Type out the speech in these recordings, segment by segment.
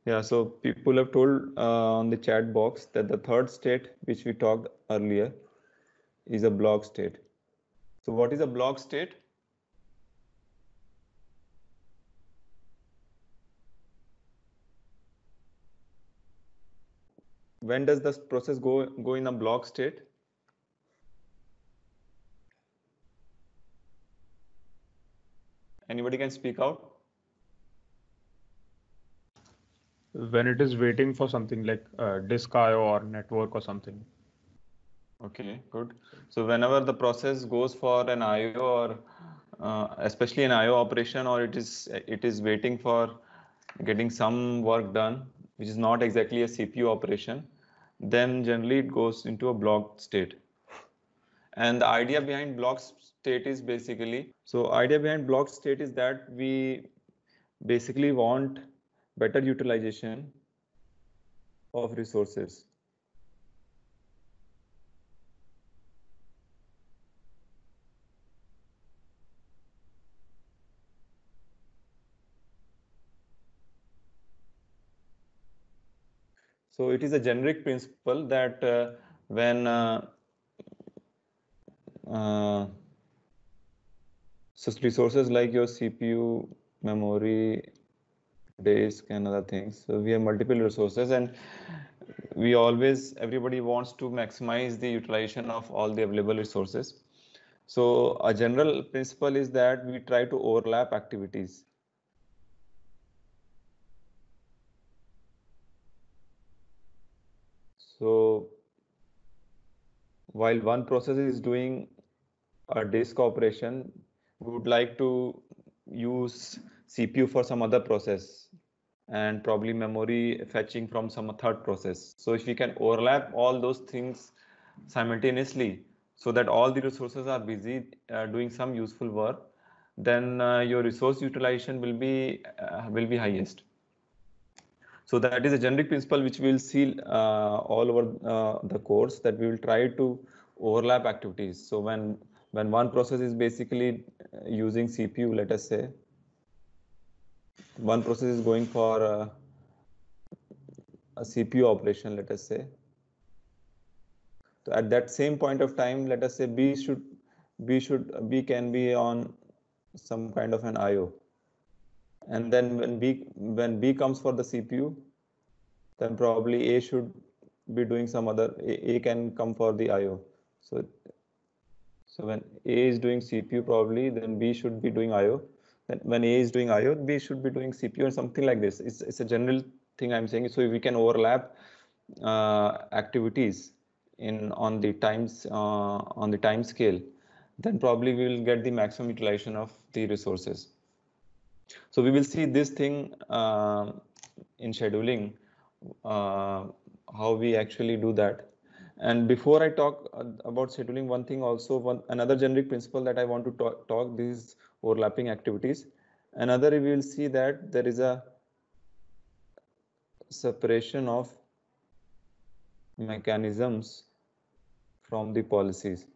Yeah, so people have told on the chat box that the third state, which we talked earlier, is a block state. So what is a block state? When does the process go in a block state? Anybody can speak out? When it is waiting for something like disk IO or network or something. Okay, good. So whenever the process goes for an IO or especially an IO operation, or it is waiting for getting some work done, which is not exactly a CPU operation, then generally it goes into a block state. And the idea behind block state is that we basically want better utilization of resources. So it is a generic principle that when so resources like your CPU, memory, disk, and other things. So we have multiple resources, and everybody wants to maximize the utilization of all the available resources. So a general principle is that we try to overlap activities. So while one process is doing a disk operation, we would like to use CPU for some other process and probably memory fetching from some third process. So if we can overlap all those things simultaneously so that all the resources are busy doing some useful work, then your resource utilization will be highest. So that is a generic principle which we will see all over the course, that we will try to overlap activities. So when one process is basically using CPU, let us say, one process is going for a CPU operation, let us say. So at that same point of time, let us say B can be on some kind of an IO. And then when B comes for the CPU, then probably A should be doing some other, A can come for the IO. So when A is doing CPU probably, then B should be doing IO. Then when A is doing IO, B should be doing CPU and something like this. It's a general thing I'm saying. So if we can overlap activities on the time scale, then probably we will get the maximum utilization of the resources. So we will see this thing in scheduling, how we actually do that. And before I talk about scheduling, one thing also, another generic principle that I want to talk these overlapping activities. Another, we will see that there is a separation of mechanisms from the policies.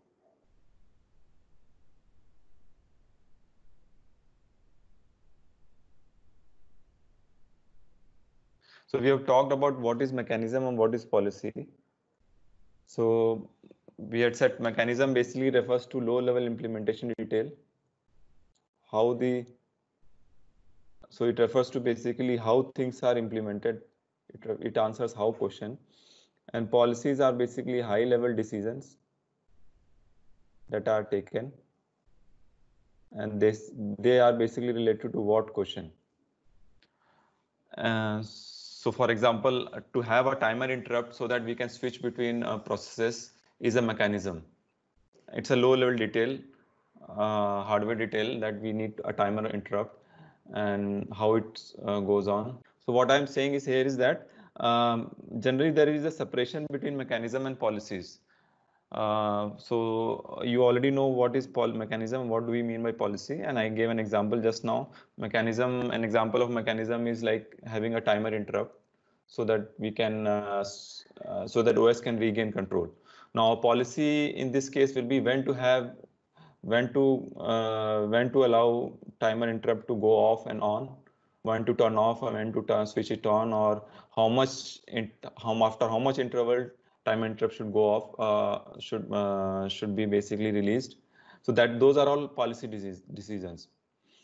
So we have talked about what is mechanism and what is policy. So we had said mechanism basically refers to low level implementation detail. So it refers to basically how things are implemented. It answers how question. And policies are basically high level decisions that are taken, and they are basically related to what question. So for example, to have a timer interrupt so that we can switch between processes is a mechanism. It's a low level detail, hardware detail, that we need a timer interrupt and how it goes on. So what I'm saying is here is that generally there is a separation between mechanism and policies. So you already know what is mechanism, what do we mean by policy, and I gave an example just now. An example of mechanism is like having a timer interrupt so that we can so that OS can regain control. Now policy in this case will be when to allow timer interrupt to go off and on, when to turn off and when to switch it on, or how much after how much interval time interrupt should go off, should be basically released. So that those are all policy decisions,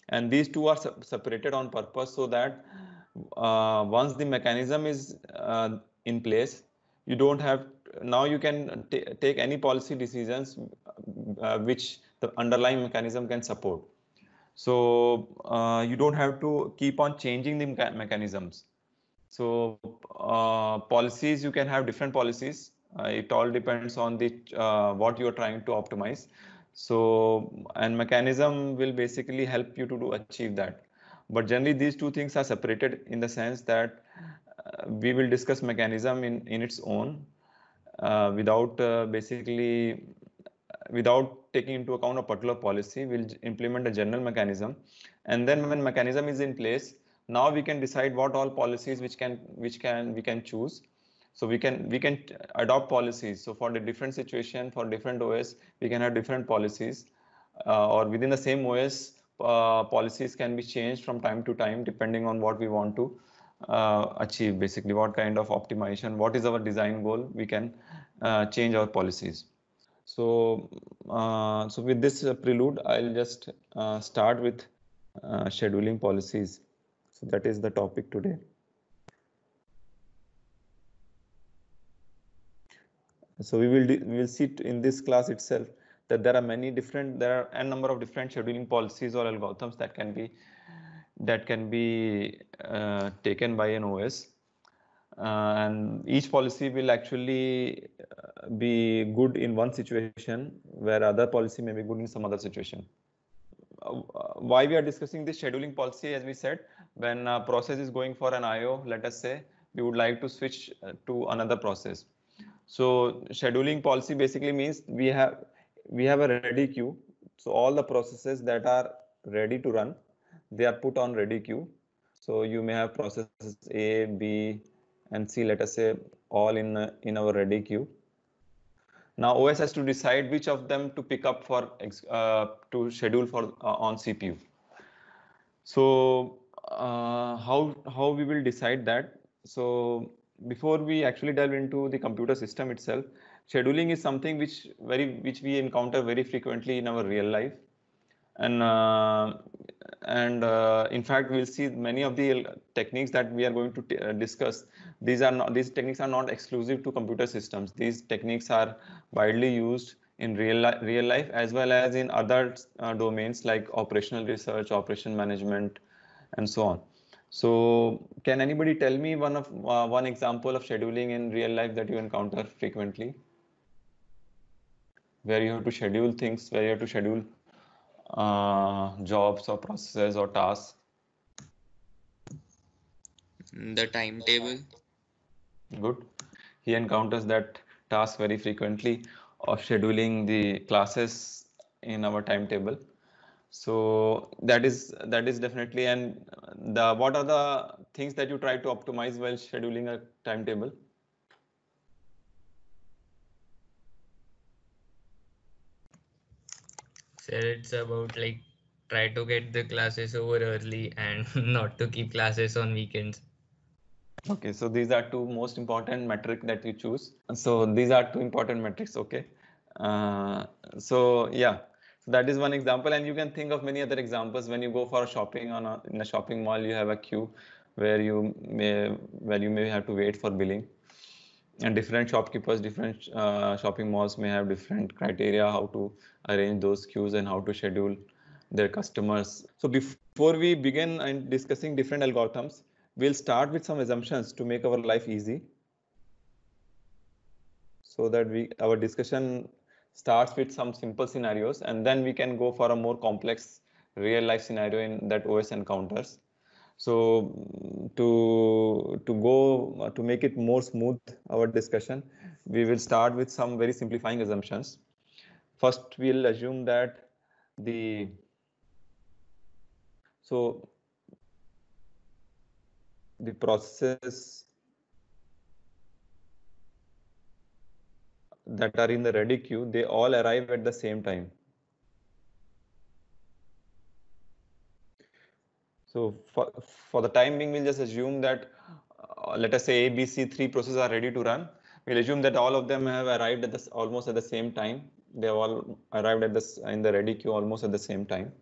and these two are separated on purpose, so that once the mechanism is in place, you don't have, now you can take any policy decisions which the underlying mechanism can support. So you don't have to keep on changing the mechanisms. So policies, you can have different policies. It all depends on the what you are trying to optimize. So, and mechanism will basically help you to achieve that. But generally, these two things are separated in the sense that we will discuss mechanism in its own, without basically without taking into account a particular policy. We'll implement a general mechanism, and then when mechanism is in place, now we can decide what all policies we can choose. So we can adopt policies. So for the different situation, for different OS, we can have different policies, or within the same OS, policies can be changed from time to time depending on what we want to achieve. Basically, what kind of optimization, what is our design goal, we can change our policies. So, so with this prelude, I'll just start with scheduling policies. So that is the topic today. So we will see in this class itself that there are n number of different scheduling policies or algorithms that can be taken by an OS. And each policy will actually be good in one situation, where other policy may be good in some other situation. Why we are discussing this scheduling policy? As we said, when a process is going for an IO, let us say we would like to switch to another process. So scheduling policy basically means we have a ready queue. So all the processes that are ready to run, they are put on ready queue. So you may have processes A, B, and C, let us say, all in our ready queue. Now OS has to decide which of them to pick up for to schedule for on CPU. So how we will decide that? So before we actually delve into the computer system itself, scheduling is something which we encounter very frequently in our real life, and in fact we'll see many of the techniques that we are going to discuss. These techniques are not exclusive to computer systems. These techniques are widely used in real life as well as in other domains like operational research, operation management, and so on. So can anybody tell me one example of scheduling in real life that you encounter frequently, where you have to schedule things, where you have to schedule jobs or processes or tasks? The timetable. Good. He encounters that task very frequently of scheduling the classes in our timetable. So that is definitely. And what are the things that you try to optimize while scheduling a timetable? So it's about like try to get the classes over early and not to keep classes on weekends. Okay, so these are two most important metrics that you choose. So these are two important metrics. Okay. So yeah, so that is one example, and you can think of many other examples. When you go for shopping in a shopping mall, you have a queue where you may have to wait for billing, and different shopkeepers, different shopping malls may have different criteria how to arrange those queues and how to schedule their customers. So before we begin and discussing different algorithms, we'll start with some assumptions to make our life easy, so that our discussion starts with some simple scenarios, and then we can go for a more complex real life scenario in that OS encounters. So to make it more smooth, our discussion, we will start with some very simplifying assumptions. First, we'll assume that the processes that are in the ready queue, they all arrive at the same time. So for the time being, we'll just assume that let us say A, B, C, three processes are ready to run. We'll assume that all of them have arrived at this almost at the same time. They have all arrived at this in the ready queue almost at the same time.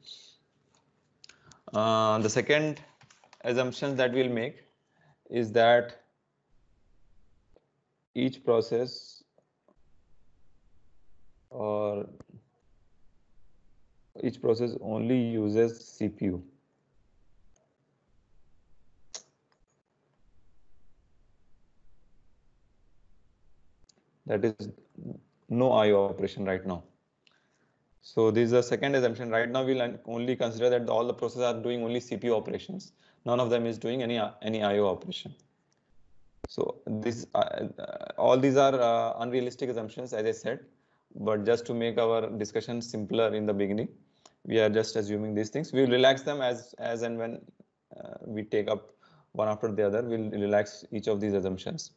The second assumption that we'll make is that each process only uses CPU. That is no IO operation right now. So this is the second assumption. Right now we'll only consider that all the processes are doing only CPU operations. None of them is doing any IO operation. So this all these are unrealistic assumptions, as I said. But just to make our discussion simpler in the beginning, we are just assuming these things. We will relax them as and when we take up one after the other. We'll relax each of these assumptions.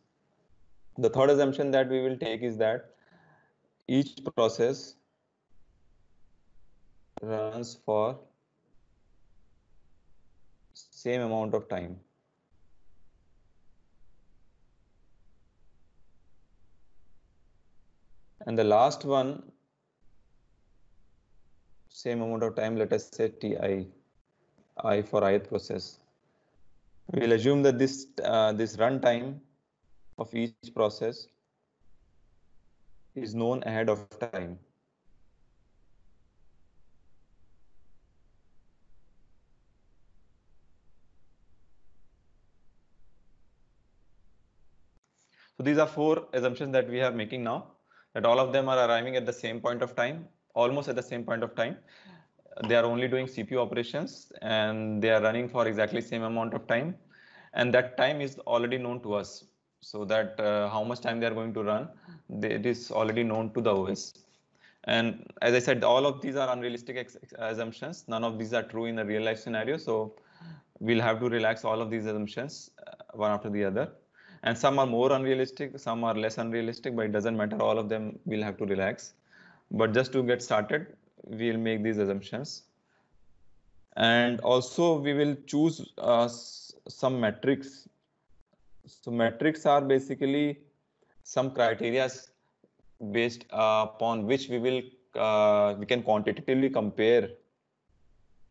The third assumption that we will take is that each process runs for same amount of time. And the last one, same amount of time, let us say Ti, I for ith process. We'll assume that this run time of each process is known ahead of time. So these are four assumptions that we are making now, that all of them are arriving at the same point of time, almost at the same point of time. They are only doing CPU operations and they are running for exactly same amount of time. And that time is already known to us. So that how much time they are going to run, it is already known to the OS. And as I said, all of these are unrealistic assumptions. None of these are true in a real life scenario. So we'll have to relax all of these assumptions one after the other. And some are more unrealistic, some are less unrealistic, but it doesn't matter. All of them we'll have to relax. But just to get started, we'll make these assumptions. And also we will choose some metrics. So metrics are basically some criteria based upon which we can quantitatively compare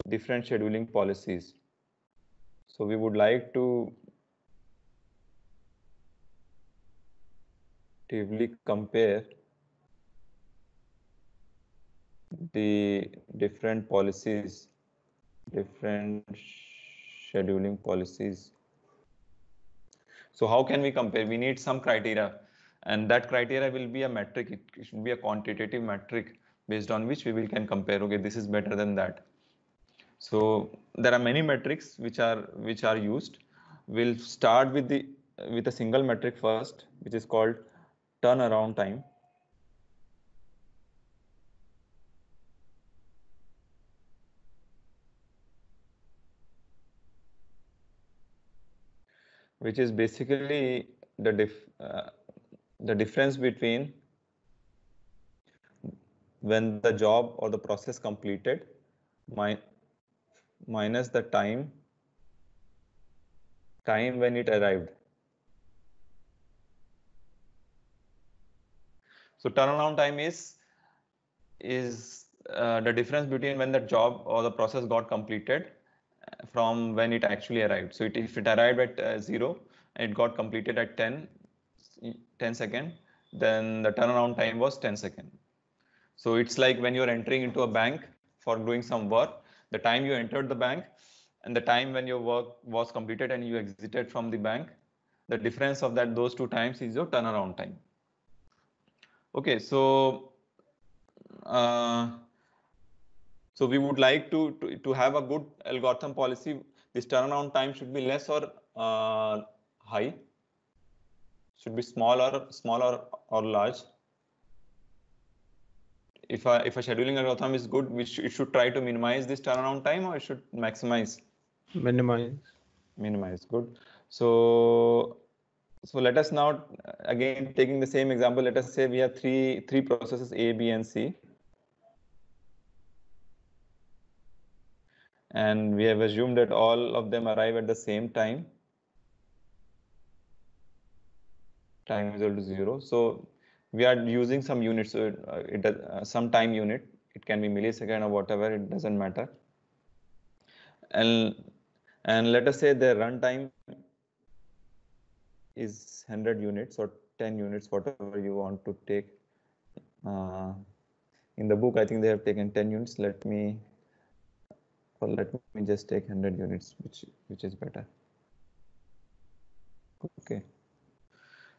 different scheduling policies. So we would like to compare the different policies, different scheduling policies. So how can we compare? We need some criteria, and that criteria will be a metric. It should be a quantitative metric based on which we can compare. Okay, this is better than that. So there are many metrics which are used. We'll start with a single metric first, which is called turnaround time. Which is basically the difference between when the job or the process completed minus the time when it arrived. So turnaround time is the difference between when the job or the process got completed from when it actually arrived. So if it arrived at 0 and it got completed at 10 seconds, then the turnaround time was 10 seconds. So it's like when you're entering into a bank for doing some work, the time you entered the bank and the time when your work was completed and you exited from the bank, the difference of those two times is your turnaround time. Okay, so so we would like to have a good algorithm policy. This turnaround time should be less or high, should be small or large. If a scheduling algorithm is good, it should try to minimize this turnaround time, or it should maximize? Minimize. Good. So let us now, again taking the same example, let us say we have three processes A, B, and C. and we have assumed that all of them arrive at the same time. Time is equal to 0. So we are using some units. So it does some time unit. It can be millisecond or whatever. It doesn't matter. And let us say the runtime is 100 units or 10 units, whatever you want to take. In the book, I think they have taken 10 units. Let me just take 100 units, which is better. Okay.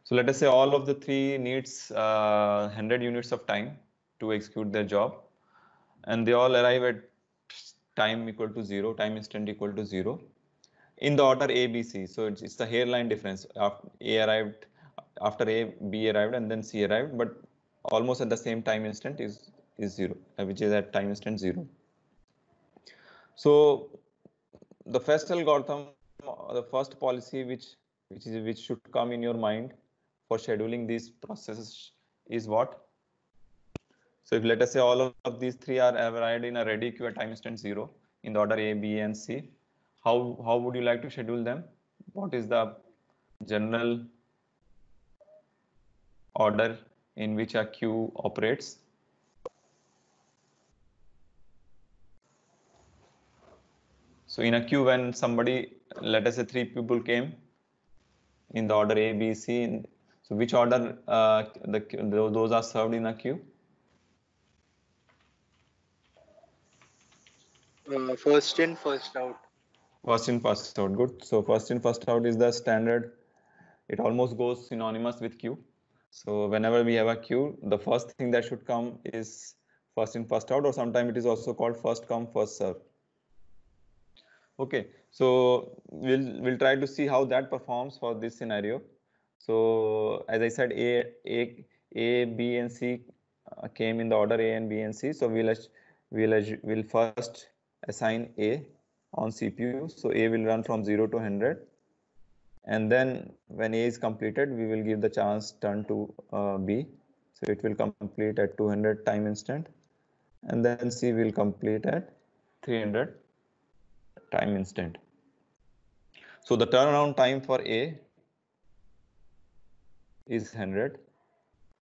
So let us say all of the three needs 100 units of time to execute their job, and they all arrive at time equal to 0, time instant equal to 0, in the order A, B, C. So it's the hairline difference. A arrived after A, B arrived, and then C arrived, but almost at the same time instant is 0, which is at time instant 0. So the first algorithm, the first policy which should come in your mind for scheduling these processes is what? So if let us say all of these three are arrived in a ready queue at time instant 0 in the order A, B, and C, how would you like to schedule them? What is the general order in which a queue operates? So in a queue, when somebody, let us say three people came in the order A, B, C, so which order those are served in a queue? First in, first out. First in, first out. Good. So first in, first out is the standard. It almost goes synonymous with queue. So whenever we have a queue, the first thing that should come is first in, first out, or sometimes it is also called first come, first serve. Okay, so we'll try to see how that performs for this scenario. So as I said, A, B, and C came in the order A and B and C. So we'll first assign A on CPU. So A will run from 0 to 100. And then when A is completed, we will give the chance turn to B. So it will complete at 200 time instant. And then C will complete at 300 time instant. So the turnaround time for A is 100.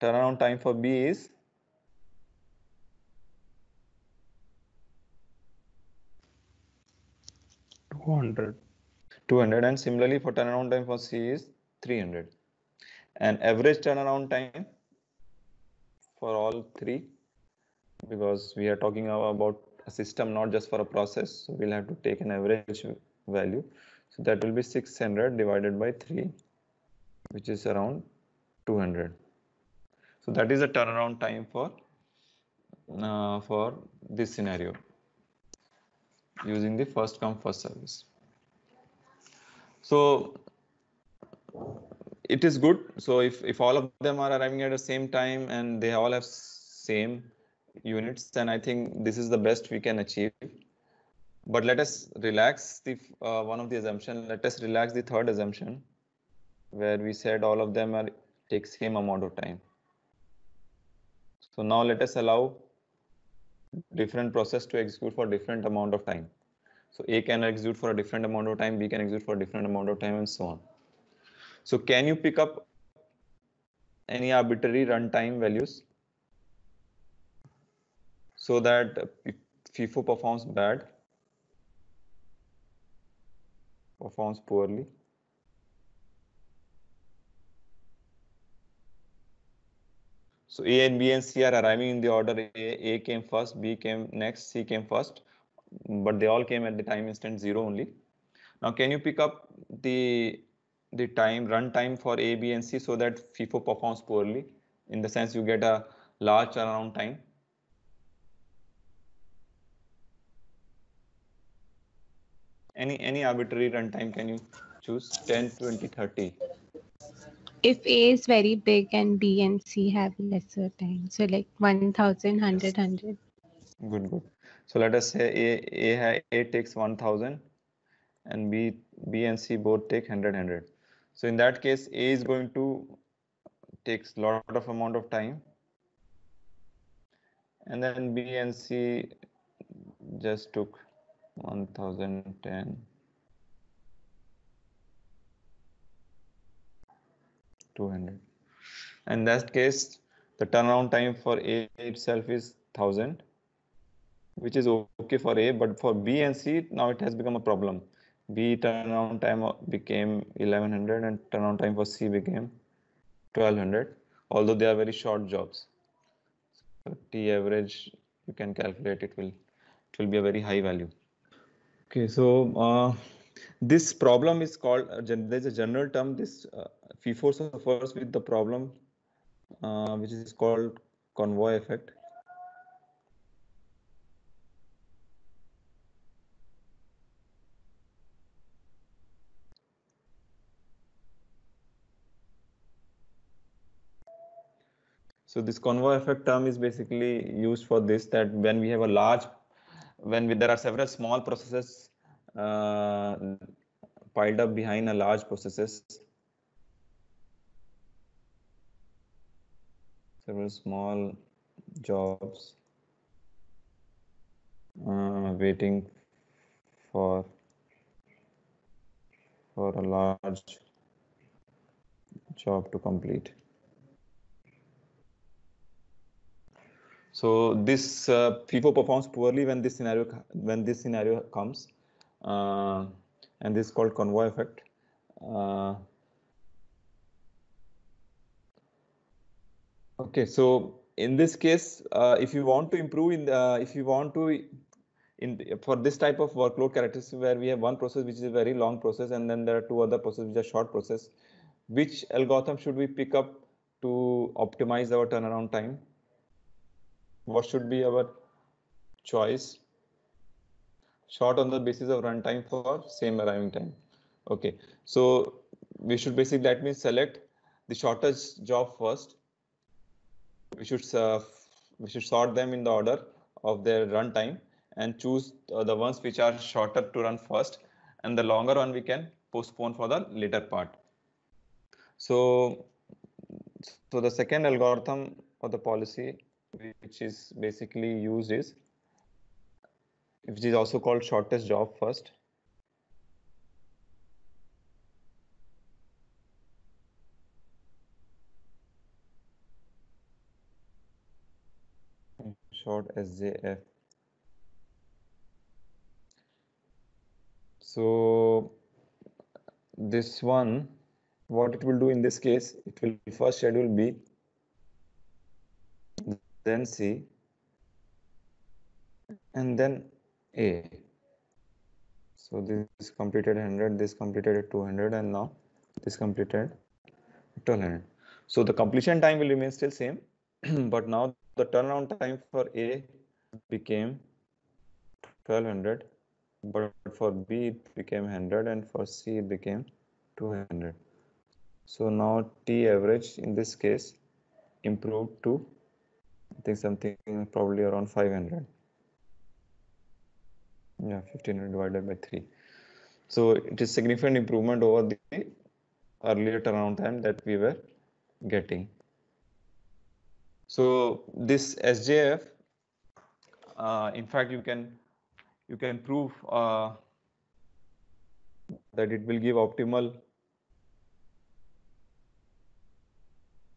Turnaround time for B is 200. 200, and similarly for turnaround time for C is 300. And average turnaround time for all three, because we are talking about a system, not just for a process, so we'll have to take an average value. So that will be 600 divided by 3, which is around 200. So that is the turnaround time for this scenario using the first come first service. So it is good. So if all of them are arriving at the same time and they all have same units, then I think this is the best we can achieve. But let us relax the one of the assumption. Let us relax the third assumption, where we said all of them take same amount of time. So now let us allow different process to execute for different amount of time. So A can execute for a different amount of time, B can execute for a different amount of time, and so on. So can you pick up any arbitrary runtime values so that if FIFO performs poorly? So A and B and C are arriving in the order A came first, B came next, C came first, but they all came at the time instant 0 only. Now can you pick up the runtime for A, B, and C so that FIFO performs poorly, in the sense you get a large turnaround time? Any arbitrary runtime can you choose? 10, 20, 30. If A is very big and B and C have lesser time, so like 1000, 100, 100. Good. So let us say A takes 1000 and B and C both take 100. So in that case, A is going to takes lot of amount of time, and then B and C just took 1010, 200. In that case, the turnaround time for A itself is 1000, which is okay for A, but for B and C, now it has become a problem. B turnaround time became 1100 and turnaround time for C became 1200, although they are very short jobs. So T average, you can calculate, it will be a very high value. Okay, so this problem is called, there's a general term, this FIFO suffers with the problem which is called convoy effect. So this convoy effect term is basically used for this, that when we have a large, there are several small processes piled up behind a large processes, several small jobs waiting for a large job to complete. So this FIFO performs poorly when this scenario comes, and this is called convoy effect. Okay, so in this case, if you want to improve for this type of workload characteristic where we have one process which is a very long process and then there are two other processes which are short process, which algorithm should we pick up to optimize our turnaround time? What should be our choice? Short on the basis of runtime for same arriving time. Okay, so we should basically, that means select the shortest job first. We should sort them in the order of their runtime and choose the ones which are shorter to run first, and the longer one we can postpone for the later part. So the second algorithm or the policy which is basically used is, which is also called shortest job first. Short SJF. So this one, what it will do in this case, it will first schedule B, then C, and then A. So this completed 100, this completed 200, and now this completed 1200. So the completion time will remain still same, but now the turnaround time for A became 1200, but for B it became 100, and for C it became 200. So now T average in this case improved to, I think, something probably around 500. Yeah, 1500 divided by 3. So it is significant improvement over the earlier turnaround time that we were getting. So this SJF, in fact, you can prove that it will give optimal.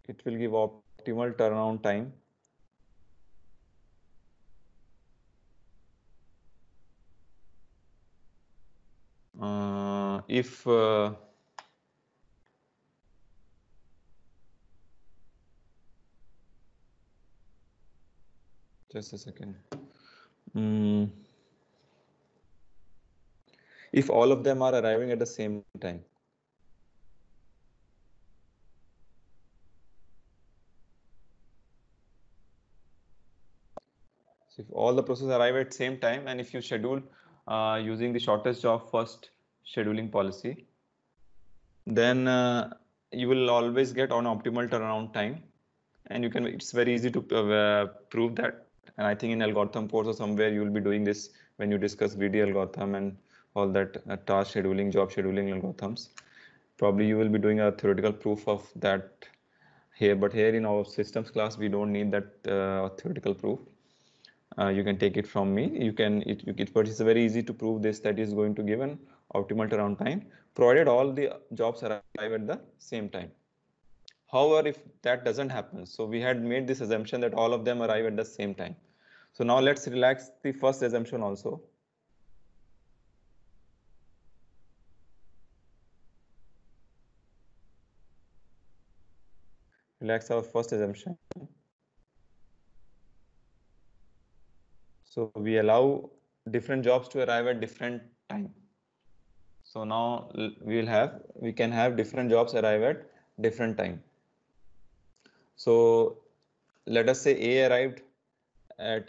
It will give optimal turnaround time if just a second. If all of them are arriving at the same time. So if all the processes arrive at same time, and if you schedule using the shortest job first scheduling policy, then you will always get on optimal turnaround time, and you can. It's very easy to prove that. And I think in algorithm course or somewhere you will be doing this when you discuss VD algorithm and all that task scheduling, job scheduling algorithms. Probably you will be doing a theoretical proof of that here, but here in our systems class we don't need that theoretical proof. You can take it from me. But it's very easy to prove this, that is going to give an optimal turnaround time, provided all the jobs arrive at the same time. However, if that doesn't happen, so we had made this assumption that all of them arrive at the same time. So now let's relax the first assumption also. Relax our first assumption. So we allow different jobs to arrive at different time. So now we can have different jobs arrive at different time. So let us say A arrived at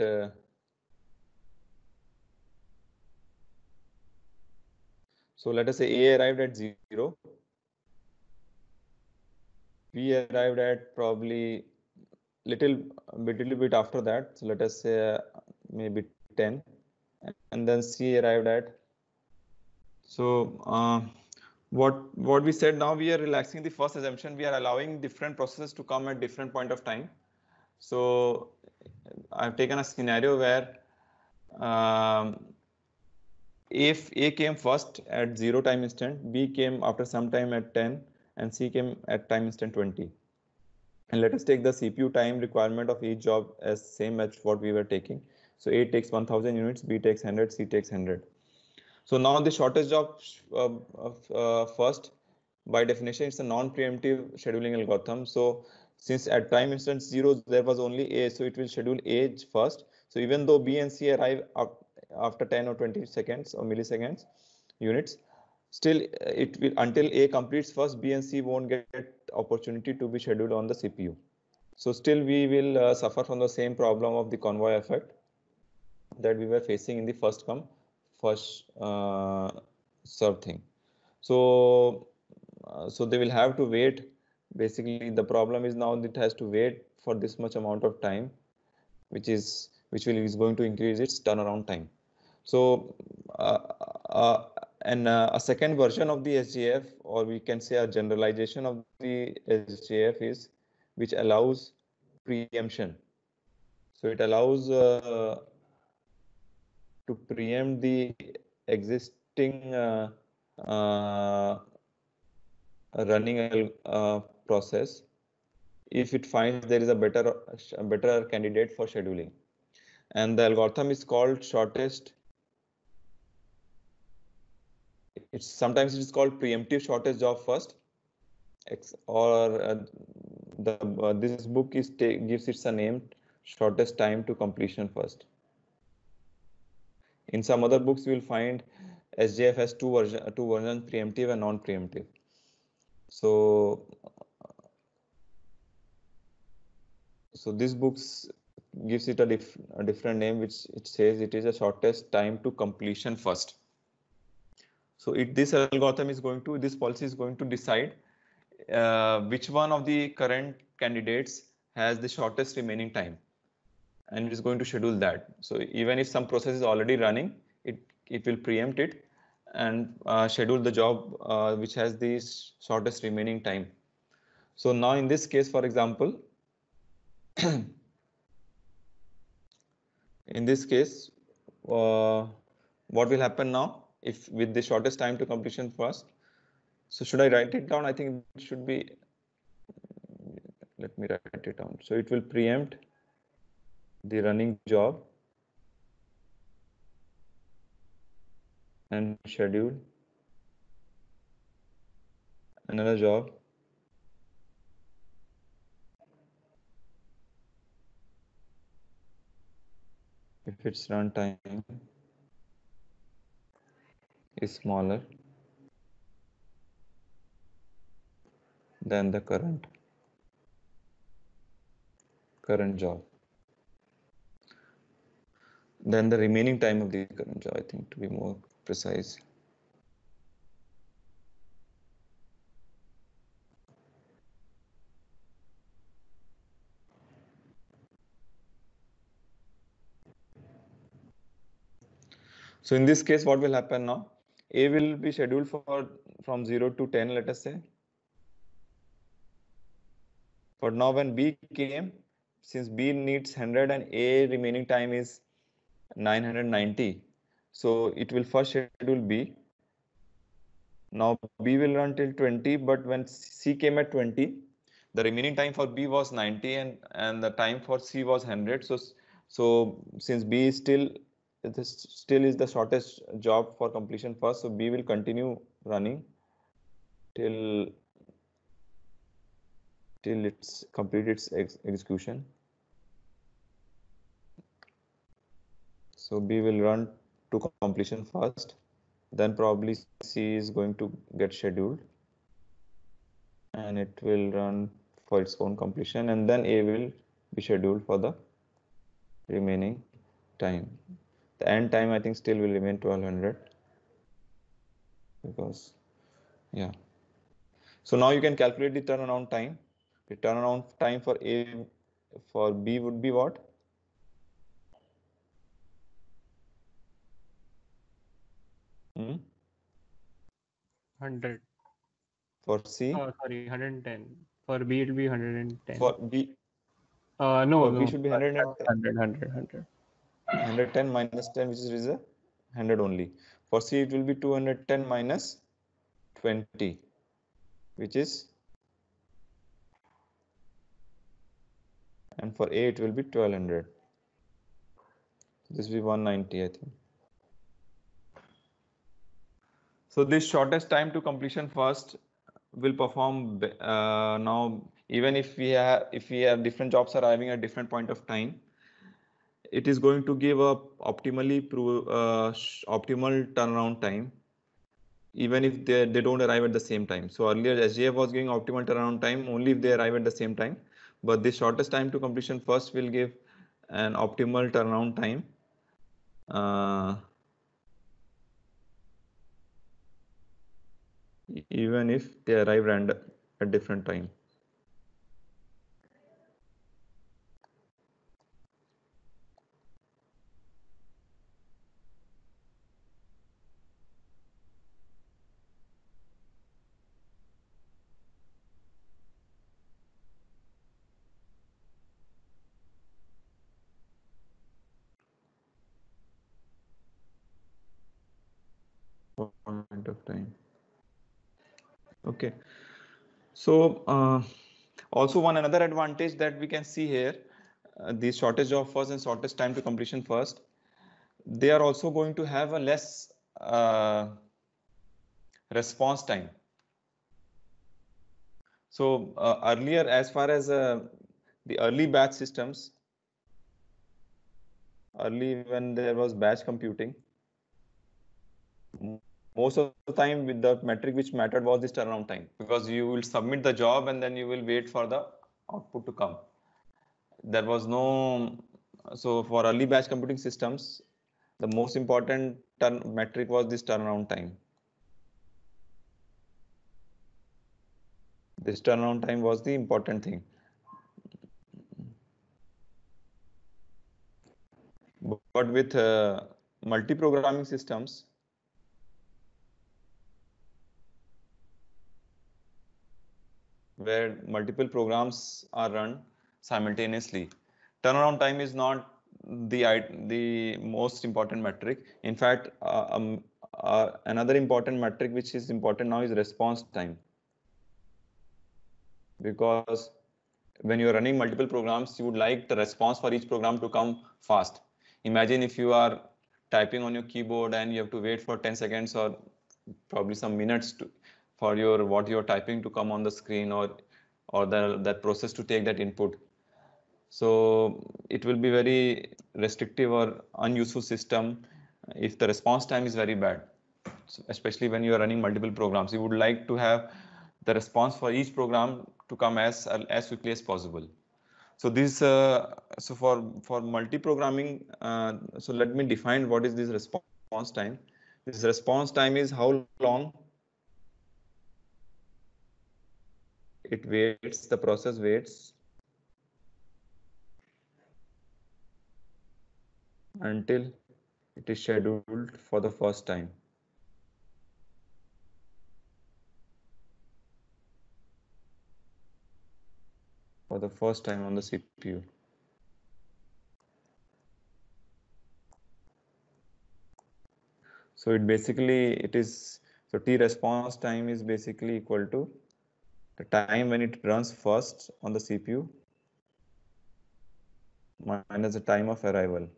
so let us say A arrived at 0. B arrived at probably little bit after that. So let us say maybe 10, and then C arrived at. So what we said, now we are relaxing the first assumption. We are allowing different processes to come at different point of time. So I've taken a scenario where if A came first at 0 time instant, B came after some time at 10, and C came at time instant 20. And let us take the CPU time requirement of each job as same as what we were taking. So A takes 1000 units, B takes 100, C takes 100. So now the shortest job first, by definition, it's a non-preemptive scheduling algorithm. So since at time instance 0 there was only A, so it will schedule A first. So even though B and C arrive after 10 or 20 seconds or milliseconds units, still it will, until A completes first, B and C won't get opportunity to be scheduled on the CPU. So still we will suffer from the same problem of the convoy effect that we were facing in the first come first serve thing. So they will have to wait. Basically the problem is now it has to wait for this much amount of time, which is going to increase its turnaround time. So a second version of the SJF, or we can say a generalization of the SJF, is which allows preemption. So it allows to preempt the existing running process if it finds there is a better candidate for scheduling. And the algorithm is called shortest. Sometimes it is called preemptive shortest job first, or this book gives it a name, shortest time to completion first. In some other books, you will find SJF has two versions, preemptive and non-preemptive. So this book gives it a different name, which it says it is a shortest time to completion first. So this algorithm is going to, this policy is going to decide which one of the current candidates has the shortest remaining time, and it is going to schedule that. So even if some process is already running, it will preempt it and schedule the job which has the shortest remaining time. So now in this case, for example, in this case, what will happen now if with the shortest time to completion first? So should I write it down? I think it should be, let me write it down. So it will preempt the running job and schedule another job if its runtime is smaller than the current job, then the remaining time of the current job, I think, to be more precise. So in this case, what will happen now? A will be scheduled from 0 to 10, let us say. But now when B came, since B needs 100 and A remaining time is 990. So it will first schedule B. Now B will run till 20, but when C came at 20, the remaining time for B was 90 and the time for C was 100. So since B is still, this still is the shortest job for completion first, so B will continue running till it's complete its execution. So B will run to completion first, then probably C is going to get scheduled and it will run for its own completion, and then A will be scheduled for the remaining time. The end time I think still will remain 1200 because yeah. So now you can calculate the turnaround time. The turnaround time for B would be what? Hmm? 100. For C? Sorry, 110. For B, it'll be 110. For B? No, for no. B should be 110. 100. 110 minus 10, which is 100 only. For C, it will be 210 minus 20, which is, and for A, it will be 1200. This will be 190, I think. So this shortest time to completion first will perform now, even if we have different jobs arriving at different point of time, it is going to give a optimal turnaround time, even if they don't arrive at the same time. So earlier SGF was giving optimal turnaround time only if they arrive at the same time, but the shortest time to completion first will give an optimal turnaround time. Even if they arrive at different time. Point of time. Okay. So also one another advantage that we can see here, the shortest job first and shortest time to completion first, they are also going to have a less response time. So earlier, as far as the early batch systems, early when there was batch computing, most of the time with the metric which mattered was this turnaround time, because you will submit the job and then you will wait for the output to come. There was no, so for early batch computing systems, the most important metric was this turnaround time. This turnaround time was the important thing. But with multi-programming systems, where multiple programs are run simultaneously, turnaround time is not the most important metric. In fact, another important metric which is important now is response time, because when you're running multiple programs, you would like the response for each program to come fast. Imagine if you are typing on your keyboard and you have to wait for 10 seconds or probably some minutes for what you're typing to come on the screen, or that process to take that input. So it will be very restrictive or unuseful system if the response time is very bad. So especially when you are running multiple programs, you would like to have the response for each program to come as quickly as possible. So this so for multi-programming, so let me define what is this response time. This response time is how long the process waits until it is scheduled for the first time. For the first time on the CPU. So it is so T response time is basically equal to the time when it runs first on the CPU minus the time of arrival.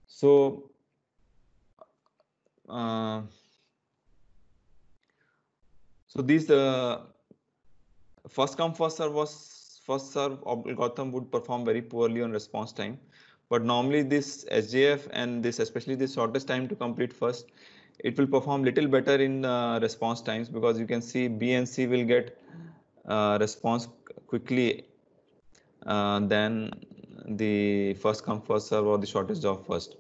So these first come first serve algorithm would perform very poorly on response time, but normally this SJF and this especially the shortest time to complete first, it will perform little better in response times, because you can see B and C will get response quickly than the first come first serve or the shortest job first.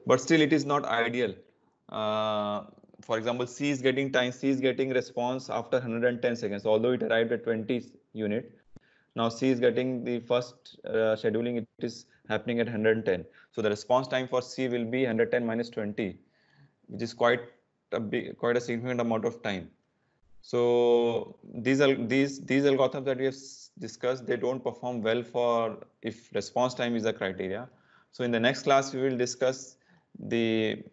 But still it is not ideal. For example, C is getting response after 110 seconds, although it arrived at 20 unit. Now C is getting the first scheduling, it is happening at 110. So the response time for C will be 110 minus 20, which is quite a significant amount of time. So these algorithms that we have discussed, they don't perform well for if response time is a criteria. So in the next class, we will discuss the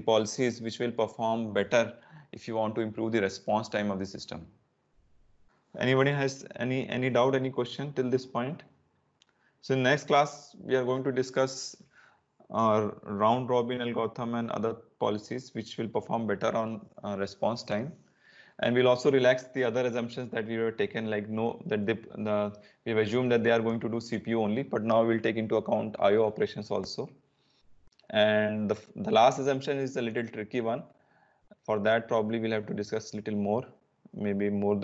policies which will perform better if you want to improve the response time of the system. Anybody has any doubt, any question till this point? So in next class, we are going to discuss our round robin algorithm and other policies which will perform better on response time. And we'll also relax the other assumptions that we were taken, like we've assumed that they are going to do CPU only, but now we'll take into account IO operations also. And the last assumption is a little tricky one. For that, probably we'll have to discuss a little more, maybe more.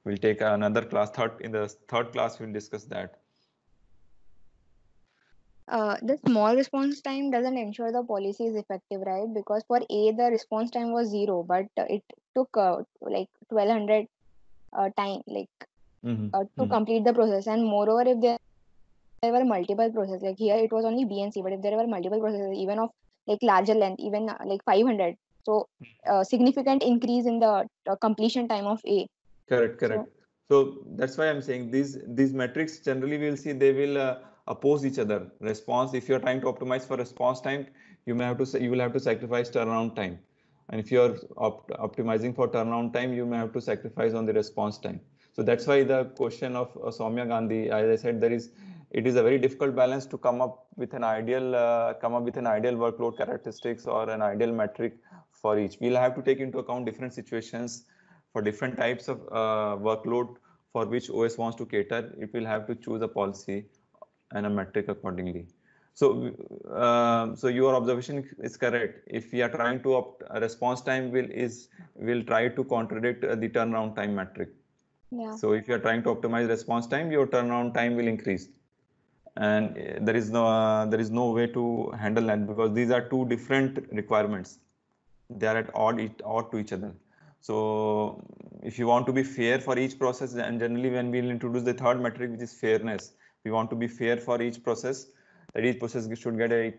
We'll take another class. In the third class, we'll discuss that. The small response time doesn't ensure the policy is effective, right? Because for A, the response time was 0, but it took like 1200 time, like to complete the process. And moreover, if there were multiple processes, like here it was only B and C, but if there were multiple processes, even of like larger length, even like 500, so significant increase in the completion time of A. Correct. So that's why I'm saying these metrics generally we'll see they will oppose each other. Response, if you're trying to optimize for response time, you will have to sacrifice turnaround time, and if you're optimizing for turnaround time, you may have to sacrifice on the response time. So that's why the question of Soumya Gandhi, as I said, it is a very difficult balance to come up with an ideal workload characteristics or an ideal metric for each. We'll have to take into account different situations for different types of workload for which OS wants to cater. It will have to choose a policy and a metric accordingly. So, so your observation is correct. If we are trying to response time will try to contradict the turnaround time metric. Yeah. So if you are trying to optimize response time, your turnaround time will increase, and there is no way to handle that, because these are two different requirements. They are at odd to each other. So if you want to be fair for each process, and generally when we will introduce the third metric, which is fairness, we want to be fair for each process, that each process should get an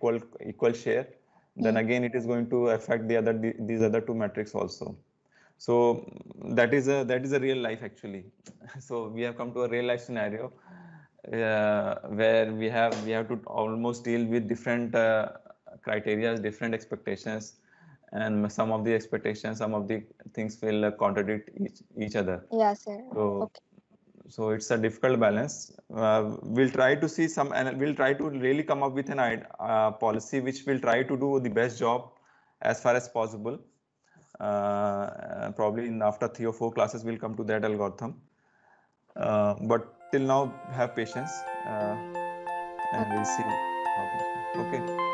equal share. Then again, it is going to affect these other two metrics also. So that is a real life actually. So we have come to a real life scenario where we have to almost deal with different criteria, different expectations, and some of the expectations, some of the things will contradict each other. Yeah, sir. So it's a difficult balance. We'll try to see and we'll try to really come up with an policy which will try to do the best job as far as possible. Probably after 3 or 4 classes, we'll come to that algorithm. But till now, have patience, and we'll see. Okay.